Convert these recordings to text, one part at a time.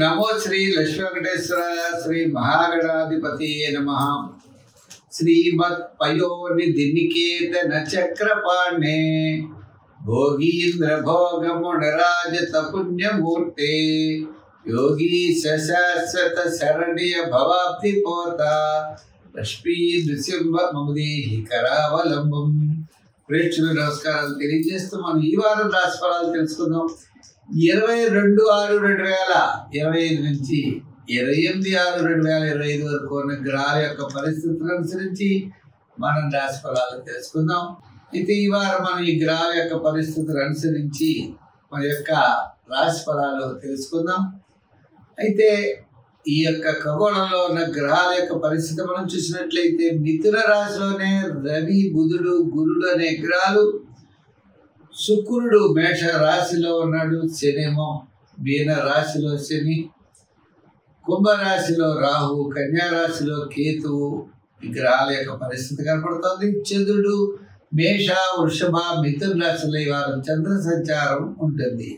నమో శ్రీ లక్ష్మీ వెంకటేశ్వర శ్రీ మహాగణాధిపతి నమః. శ్రీమత్ పయోనిధి నికేతన చక్రపాణే భోగీంద్ర భోగముణరాజత పుణ్యమూర్తే యోగి శాశ్వత శరణ్య భవాబ్ది పోత లక్ష్మీ నృసింహ మమదేహి కరావలంబం. ప్రేక్షకులు నమస్కారాలు తెలియజేస్తూ మనం ఈ వారం రాశిఫలాలు తెలుసుకుందాం. 22/6/2025 నుంచి 28/6/2025 వరకు ఉన్న గ్రహాల యొక్క పరిస్థితులను అనుసరించి మనం రాశి ఫలాలు తెలుసుకుందాం. అయితే ఈ వారం మనం ఈ గ్రహాల యొక్క పరిస్థితులు అనుసరించి మన యొక్క రాశి ఫలాలు తెలుసుకుందాం. అయితే ఈ యొక్క ఖగోళంలో ఉన్న గ్రహాల యొక్క పరిస్థితి మనం చూసినట్లయితే మిథున రాశిలోనే రవి, బుధుడు, గురుడు అనే గ్రహాలు, శుక్రుడు మేష రాశిలో ఉన్నాడు, శనేమో మీన రాశిలో శని, కుంభరాశిలో రాహు, కన్యా రాశిలో కేతువు ఈ గ్రహాల యొక్క పరిస్థితి కనపడుతుంది. చంద్రుడు మేష, వృషభ, మిథున రాశిలో ఈ వారం చంద్ర సంచారం ఉంటుంది.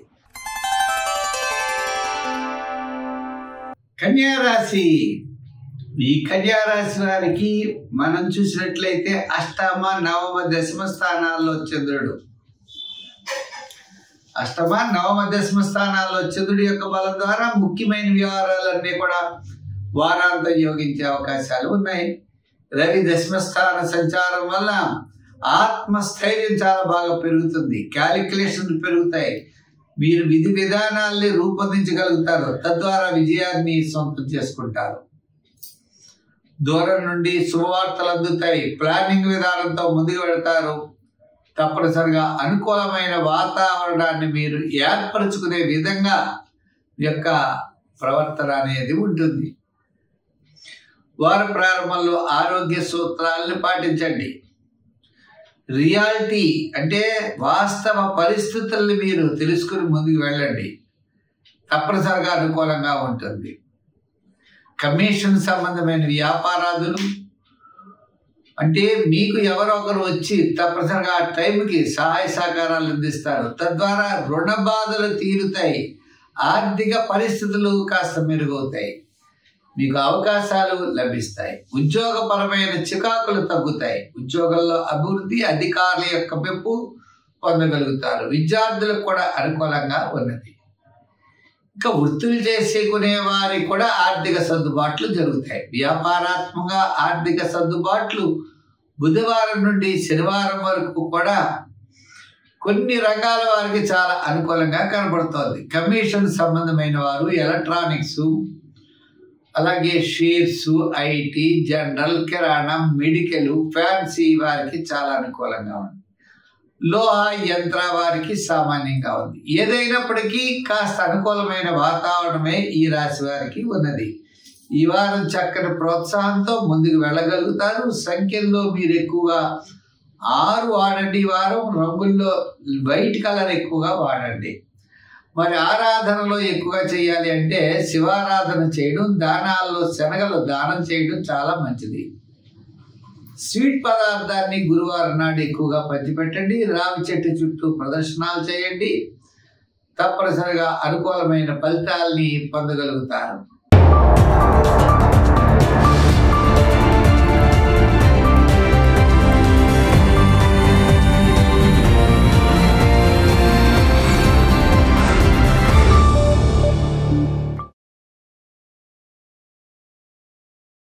కన్యా రాశి, ఈ కన్యా రాశి వారికి మనం చూసినట్లయితే అష్టమ, నవమ, దశమ స్థానాల్లో చంద్రుడు, అష్టమ, నవమ, దశమ స్థానాల్లో చంద్రుడి యొక్క బలం ద్వారా ముఖ్యమైన వ్యవహారాలన్నీ కూడా వారాంతం యోగించే అవకాశాలు ఉన్నాయి. రవి దశమ స్థాన సంచారం వల్ల ఆత్మస్థైర్యం చాలా బాగా పెరుగుతుంది, క్యాలిక్యులేషన్ పెరుగుతాయి, మీరు విధి విధానాల్ని రూపొందించగలుగుతారు, తద్వారా విజయాన్ని సొంతం చేసుకుంటారు. దూరం నుండి శుభవార్తలు అందుతాయి, ప్లానింగ్ విధానంతో ముందుకు వెళతారు. తప్పనిసరిగా అనుకూలమైన వాతావరణాన్ని మీరు ఏర్పరచుకునే విధంగా యొక్క ప్రవర్తన అనేది ఉంటుంది. వార ప్రారంభంలో ఆరోగ్య సూత్రాలను పాటించండి. రియాలిటీ అంటే వాస్తవ పరిస్థితుల్ని మీరు తెలుసుకుని ముందుకు వెళ్ళండి, తప్పనిసరిగా అనుకూలంగా ఉంటుంది. కమిషన్ సంబంధమైన వ్యాపారాదులు అంటే మీకు ఎవరో ఒకరు వచ్చి తప్పనిసరిగా ఆ టైంకి సహాయ సహకారాలు అందిస్తారు, తద్వారా రుణ బాధలు తీరుతాయి, ఆర్థిక పరిస్థితులు కాస్త మెరుగవుతాయి, మీకు అవకాశాలు లభిస్తాయి. ఉద్యోగపరమైన చికాకులు తగ్గుతాయి, ఉద్యోగంలో అభివృద్ధి, అధికారుల యొక్క మెప్పు పొందగలుగుతారు. విద్యార్థులకు కూడా అనుకూలంగా ఉన్నది. ఇంకా వృత్తులు చేసుకునే వారికి కూడా ఆర్థిక సర్దుబాట్లు జరుగుతాయి. వ్యాపారాత్మకంగా ఆర్థిక సర్దుబాట్లు బుధవారం నుండి శనివారం వరకు కూడా కొన్ని రంగాల వారికి చాలా అనుకూలంగా కనబడుతోంది. కమిషన్ సంబంధమైన వారు, ఎలక్ట్రానిక్స్, అలాగే shares, IT, general, kirana, medical, fancy వారికి చాలా అనుకూలంగా ఉంది. లోహ యంత్ర వారికి సామాన్యంగా ఉంది. ఏదైనప్పటికీ కాస్త అనుకూలమైన వాతావరణమే ఈ రాశి వారికి ఉన్నది. ఈ వారం చక్కని ప్రోత్సాహంతో ముందుకు వెళ్ళగలుగుతారు. సంఖ్యల్లో మీరు ఎక్కువగా 6 వాడండి. ఈ వారం రంగుల్లో వైట్ కలర్ ఎక్కువగా వాడండి. మరి ఆరాధనలో ఎక్కువగా చేయాలి అంటే శివారాధన చేయడం, దానాల్లో శనగలు దానం చేయడం చాలా మంచిది. స్వీట్ పదార్థాన్ని గురువారం నాడు ఎక్కువగా పంచిపెట్టండి. రావి చెట్టు చుట్టూ ప్రదర్శనలు చేయండి, తప్పనిసరిగా అనుకూలమైన ఫలితాల్ని పొందగలుగుతారు.